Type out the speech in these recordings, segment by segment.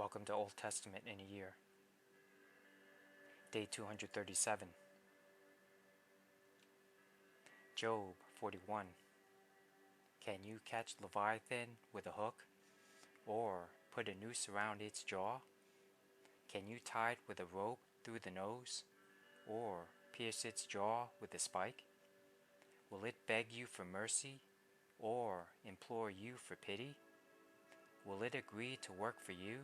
Welcome to Old Testament in a Year. Day 237. Job 41. Can you catch Leviathan with a hook, or put a noose around its jaw? Can you tie it with a rope through the nose, or pierce its jaw with a spike? Will it beg you for mercy, or implore you for pity? Will it agree to work for you,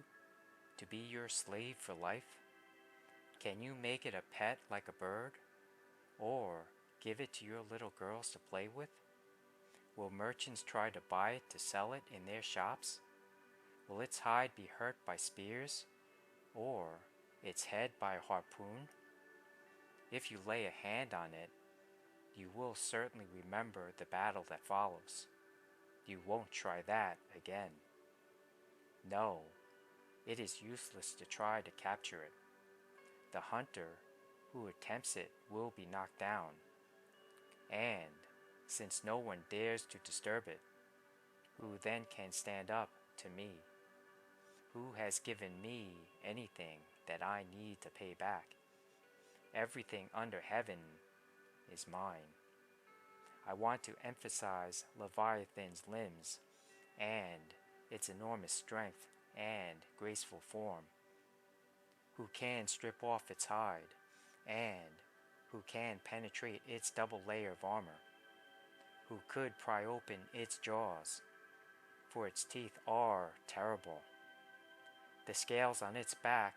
to be your slave for life? Can you make it a pet like a bird, or give it to your little girls to play with? Will merchants try to buy it to sell it in their shops? Will its hide be hurt by spears, or its head by a harpoon? If you lay a hand on it, you will certainly remember the battle that follows. You won't try that again. No, it is useless to try to capture it. The hunter who attempts it will be knocked down, and since no one dares to disturb it, who then can stand up to me? Who has given me anything that I need to pay back? Everything under heaven is mine. I want to emphasize Leviathan's limbs and its enormous strength and graceful form. Who can strip off its hide, and who can penetrate its double layer of armor? Who could pry open its jaws, for its teeth are terrible. The scales on its back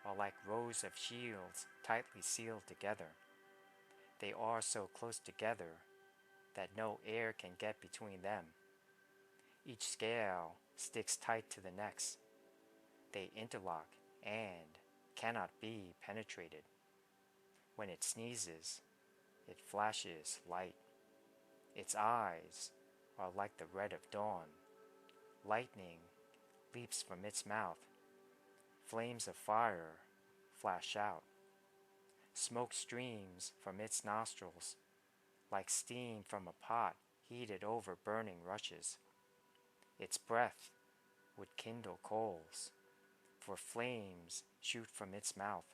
are like rows of shields tightly sealed together. They are so close together that no air can get between them. Each scale sticks tight to the next. They interlock and cannot be penetrated. When it sneezes, it flashes light. Its eyes are like the red of dawn. Lightning leaps from its mouth. Flames of fire flash out. Smoke streams from its nostrils, like steam from a pot heated over burning rushes. Its breath would kindle coals, for flames shoot from its mouth.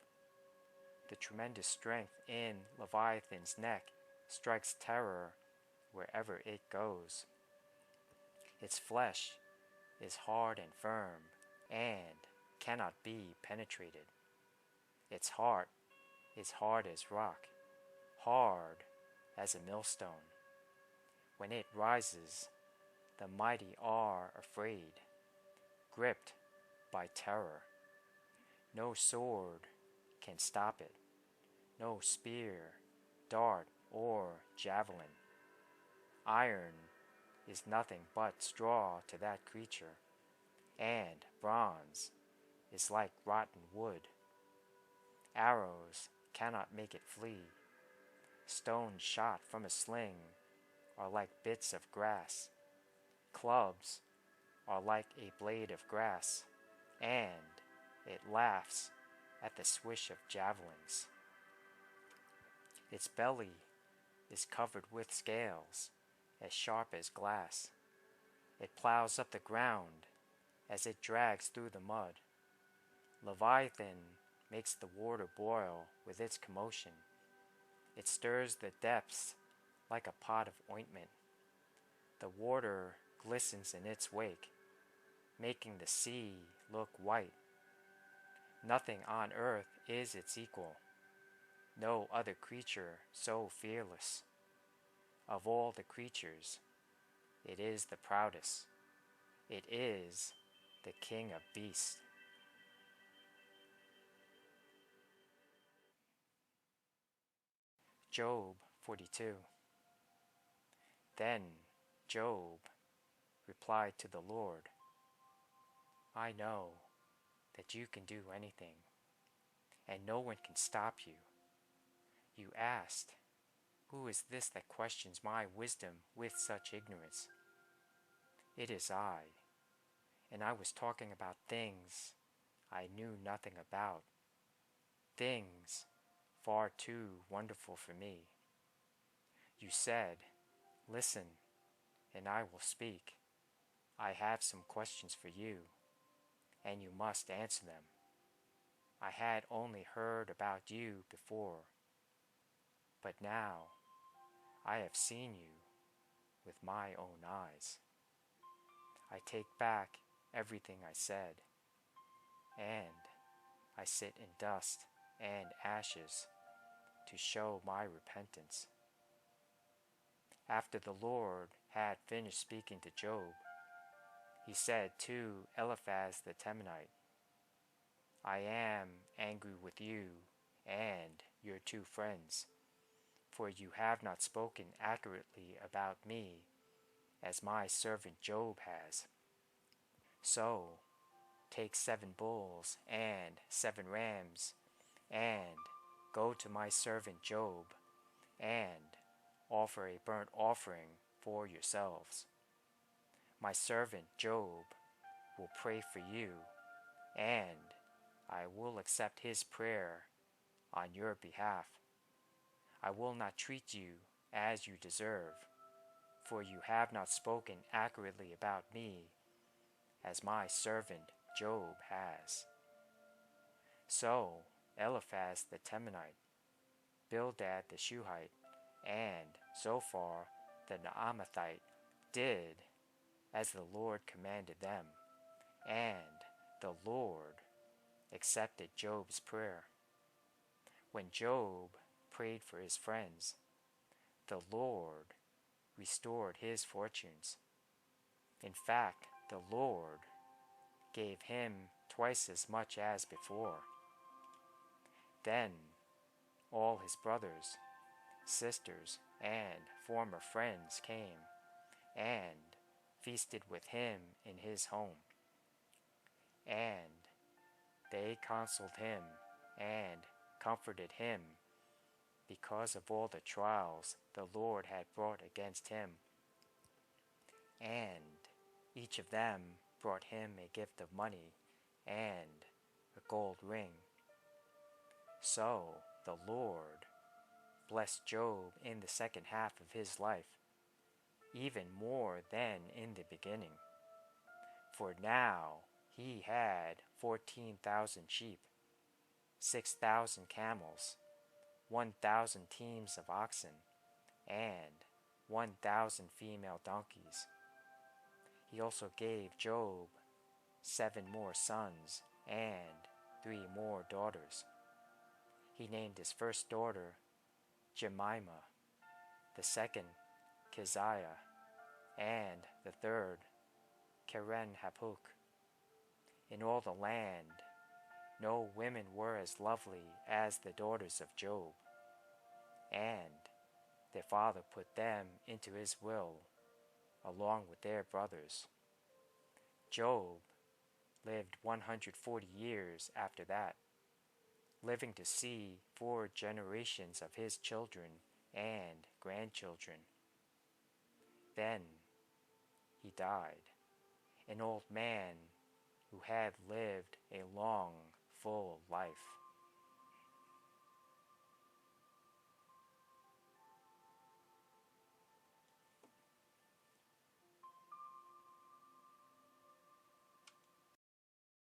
The tremendous strength in Leviathan's neck strikes terror wherever it goes. Its flesh is hard and firm, and cannot be penetrated. Its heart is hard as rock, hard as a millstone. When it rises, the mighty are afraid, gripped by terror. No sword can stop it, no spear, dart, or javelin. Iron is nothing but straw to that creature, and bronze is like rotten wood. Arrows cannot make it flee. Stones shot from a sling are like bits of grass. Clubs are like a blade of grass, and it laughs at the swish of javelins. Its belly is covered with scales as sharp as glass. It plows up the ground as it drags through the mud. Leviathan makes the water boil with its commotion. It stirs the depths like a pot of ointment. The water glistens in its wake, making the sea look white. Nothing on earth is its equal. No other creature so fearless. Of all the creatures, it is the proudest. It is the king of beasts. Job 42. Then Job replied to the Lord, I know that you can do anything, and no one can stop you. You asked, who is this that questions my wisdom with such ignorance? It is I, and I was talking about things I knew nothing about, things far too wonderful for me. You said, listen, and I will speak. I have some questions for you, and you must answer them. I had only heard about you before, but now I have seen you with my own eyes. I take back everything I said, and I sit in dust and ashes to show my repentance. After the Lord had finished speaking to Job, he said to Eliphaz the Temanite, I am angry with you and your two friends, for you have not spoken accurately about me as my servant Job has. So take 7 bulls and 7 rams, and go to my servant Job, and offer a burnt offering for yourselves. My servant Job will pray for you, and I will accept his prayer on your behalf. I will not treat you as you deserve, for you have not spoken accurately about me as my servant Job has. So Eliphaz the Temanite, Bildad the Shuhite, and Zophar the Naamathite did as the Lord commanded them, and the Lord accepted Job's prayer. When Job prayed for his friends, the Lord restored his fortunes. In fact, the Lord gave him twice as much as before. Then all his brothers, sisters, and former friends came and feasted with him in his home. And they counseled him and comforted him because of all the trials the Lord had brought against him. And each of them brought him a gift of money and a gold ring. So the Lord blessed Job in the second half of his life, even more than in the beginning. For now he had 14,000 sheep, 6,000 camels, 1,000 teams of oxen, and 1,000 female donkeys. He also gave Job 7 more sons and 3 more daughters. He named his first daughter Jemimah, the second Keziah, and the third Keren-Happuch. In all the land, no women were as lovely as the daughters of Job, and their father put them into his will along with their brothers. Job lived 140 years after that, living to see 4 generations of his children and grandchildren. Then he died, an old man who had lived a long, full life.